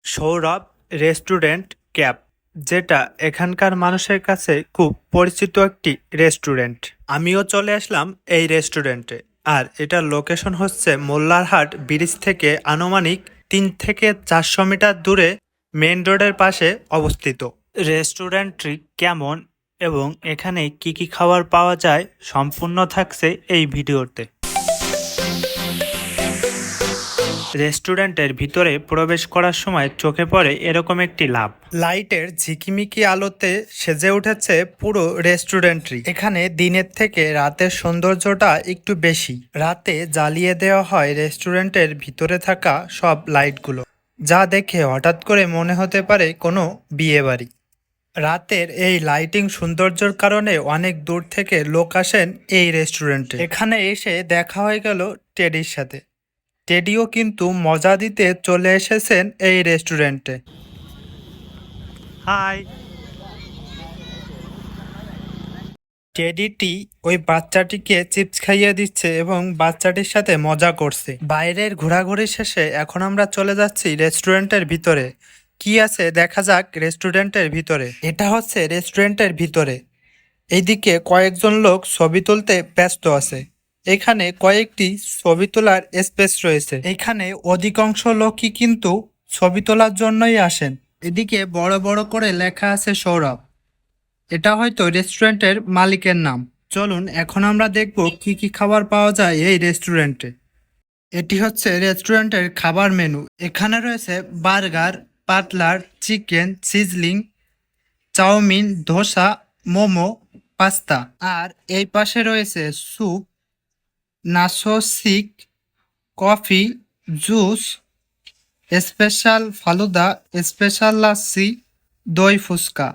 Sourav restaurant cab, যেটা এখানকার মানুষের কাছে খুব পরিচিত একটি রেস্টুরেন্ট। আমিও চলে আসলাম এই রেস্টুরেন্টে, আর এটার লোকেশন হচ্ছে মোল্লারহাট ব্রিজ থেকে আনুমানিক 3 থেকে 400 মিটার দূরে মেইন রোডের পাশে অবস্থিত। রেস্টুরেন্টটি কেমন এবং এখানে কি কি খাবার পাওয়া যায় সম্পূর্ণ থাকছে এই ভিডিওতে। রেস্টুরেন্টের ভিতরে প্রবেশ করার সময় চোখে পড়ে এরকম একটি লাইটের ঝিকিমিকি আলোতে সেজে উঠেছে পুরো রেস্টুরেন্টটি। এখানে দিনের থেকে রাতের সৌন্দর্যটা একটু বেশি। রাতে জ্বালিয়ে দেওয়া হয় রেস্টুরেন্টের ভিতরে থাকা সব লাইটগুলো, যা দেখে হঠাৎ করে মনে হতে পারে কোনো বিয়ে বাড়ি। রাতের এই লাইটিং সৌন্দর্যের কারণে অনেক দূর থেকে লোক আসেন এই রেস্টুরেন্টে। এখানে এসে দেখা হয়ে গেল টেডির সাথে। টেডিও কিন্তু মজা দিতে চলে এসেছেন এই রেস্টুরেন্টে। হাই। টেডিটি ওই বাচ্চাটিকে চিপস খাইয়ে দিচ্ছে এবং বাচ্চাটির সাথে মজা করছে। বাইরের ঘোরাঘুরি শেষে এখন আমরা চলে যাচ্ছি রেস্টুরেন্টের ভিতরে। কি আছে দেখা যাক রেস্টুরেন্টের ভিতরে। এটা হচ্ছে রেস্টুরেন্টের ভিতরে। এইদিকে কয়েকজন লোক ছবি তুলতে ব্যস্ত আছে। এখানে কয়েকটি ছবি তোলার স্পেস রয়েছে। এখানে অধিকাংশ লোকই কিন্তু ছবি তোলার জন্যই আসেন। এদিকে বড় বড় করে লেখা আছে সৌরভ। এটা হয়তো রেস্টুরেন্টের মালিকের নাম। চলুন এখন আমরা দেখব কি কি খাবার পাওয়া যায় এই রেস্টুরেন্টে। এটি হচ্ছে রেস্টুরেন্টের খাবার মেনু। এখানে রয়েছে বার্গার, পাতলার, chicken, sizzling, chowmein, dosa, momo, pasta. আর এই পাশে রয়েছে স্যুপ, নাচো শিক, coffee, juice, special falooda, special lassi, দই ফুচকা।